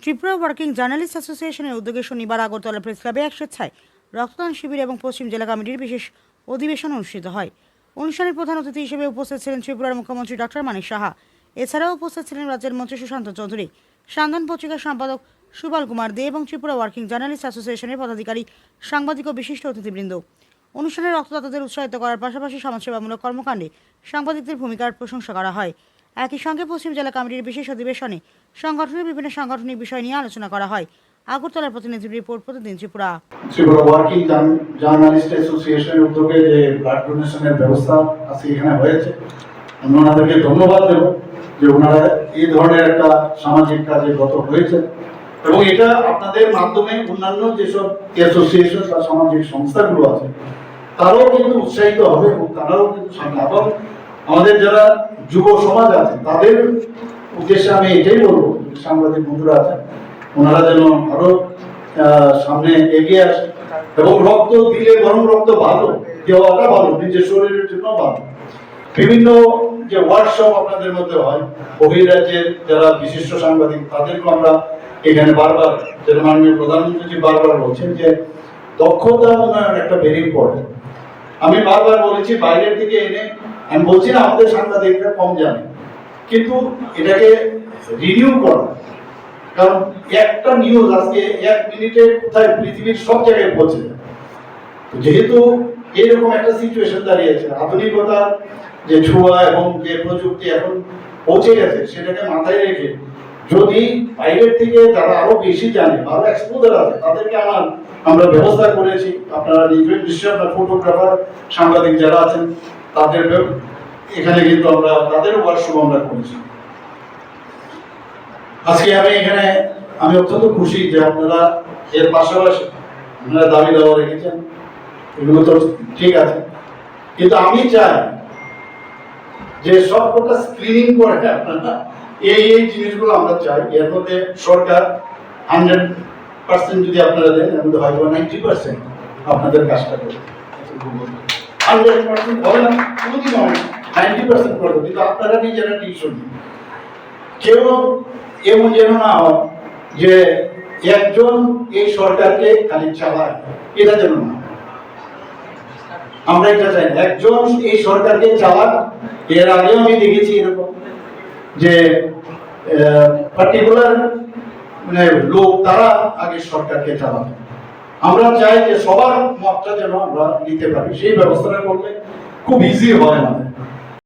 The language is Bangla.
ত্রিপুরা ওয়ার্কিং জার্নালিস্ট অ্যাসোসিয়েশনের উদ্যোগে শনিবার আগরতলা প্রেস ক্লাবে এক স্বেচ্ছায় রক্তদান শিবির এবং পশ্চিম জেলা কমিটির বিশেষ অধিবেশন অনুষ্ঠিত হয়। অনুষ্ঠানের প্রধান অতিথি হিসেবে উপস্থিত ছিলেন ত্রিপুরার মুখ্যমন্ত্রী ডক্টর মানিক সাহা। এছাড়াও উপস্থিত ছিলেন রাজ্যের মন্ত্রী সুশান্ত চৌধুরী, সান্ধান পত্রিকার সম্পাদক সুবল কুমার দে এবং ত্রিপুরা ওয়ার্কিং জার্নালিস্ট অ্যাসোসিয়েশনের পদাধিকারী, সাংবাদিক ও বিশিষ্ট অতিথিবৃন্দ। অনুষ্ঠানে রক্তদাতাদের উৎসাহিত করার পাশাপাশি সমাজসেবামূলক কর্মকাণ্ডে সাংবাদিকদের ভূমিকার প্রশংসা করা হয়। একই সঙ্গে পশ্চিম জেলা কমিটির বিশেষ অধিবেশনে সংগঠনের বিভিন্ন সাংগঠনিক বিষয় নিয়ে আলোচনা করা হয়। আগরতলার প্রতিনিধির রিপোর্ট, প্রতিদিন ত্রিপুরা। ত্রিপুরা ওয়ার্কিং জার্নালিস্ট অ্যাসোসিয়েশনের উদ্যোগে যে ব্লাড ডোনেশনের ব্যবস্থা আজকে এখানে হয়েছে, আমি ওনাদেরকে ধন্যবাদ দেব যে ওনারা এই ধরনের একটা সামাজিক কাজে গত হয়েছে এবং এটা আপনাদের মাধ্যমে অন্যান্য যেসব অ্যাসোসিয়েশন বা সামাজিক সংস্থাগুলো আছে তারাও কিন্তু উৎসাহিত হবে এবং তারাও কিন্তু সামনে। এবং আমাদের যারা যুব সমাজ আছে তাদের উদ্দেশ্যে আমি এটাই বলবো, সাংবাদিক বন্ধুরা আছেন ওনারা যেন আরো সামনে এগিয়ে আসে এবং রক্ত দিলে বরং রক্ত ভালো দেওয়াটা ভালো, নিজের শরীরের জন্য ভালো। বিভিন্ন যে ওয়ার্কশপ আপনাদের মধ্যে হয়, বহিরাজ্যের যারা বিশিষ্ট সাংবাদিক তাদেরকে আমরা এখানে বারবার, যেটা মাননীয় প্রধানমন্ত্রী বারবার বলছেন যে দক্ষতা উন্নয়ন একটা ভেরি ইম্পর্টেন্ট। আমি বারবার বলেছি বাইরের দিকে এনে, আমি বলছি না আমাদের সাংবাদিকরা কম জানে, কিন্তু এটাকে রিনিউ করা, কারণ একটা নিউজ আজকে 1 মিনিটে কোথায় পৃথিবীর সব জায়গায় পৌঁছে যায়। যেহেতু এরকম একটা সিচুয়েশন দাঁড়িয়েছে, আধুনিকতা যে ছোঁয়া এবং যে প্রযুক্তি এখন পৌঁছে গেছে সেটাকে মাথায় রেখে যদি বাইরের থেকে যারা আরো বেশি জানে, আরো এক্সপোজার আছে তাদেরকে আমরা ব্যবস্থা করেছি। আপনারা নিশ্চয়ই আপনার ফটোগ্রাফার সাংবাদিক যারা আছেন তাদের এখানে কিন্তু আমরা তাদের ওয়ার্কশপ আমরা করেছি। আজকে আমি অত্যন্ত খুশি যে আপনারা এর পাশাপাশি আপনারা দাবি দাওয়া রেখেছেন, এগুলো তো ঠিক আছে, কিন্তু আমি চাই যে সবকটা স্ক্রিনিং করে আপনারা এই জিনিসগুলো আমরা চাই। এর মধ্যে সরকার 100% যদি আপনারা দেন, এর মধ্যে হয়তো 90% আপনাদের কাজটা করবে। 100% হবে না, কোনোদিন হয় না, 90% করবে, কিন্তু আপনারা নিজেরা টিউশন দিন। কেউ এমন যেন না হয় যে একজন এই সরকারকে খালি চালায়, এটা যেন না। আমরা এটা চাই একজন এই সরকারকে চালাক। এর আগেও আমি দেখেছি এরকম যে পার্টিকুলার মানে লোক তারা আগে সরকারকে চালাবে। আমরা চাই যে সবার মতটা যেন আমরা নিতে পারি, সেই ব্যবস্থাটা করলে খুব ইজি হয় আমাদের।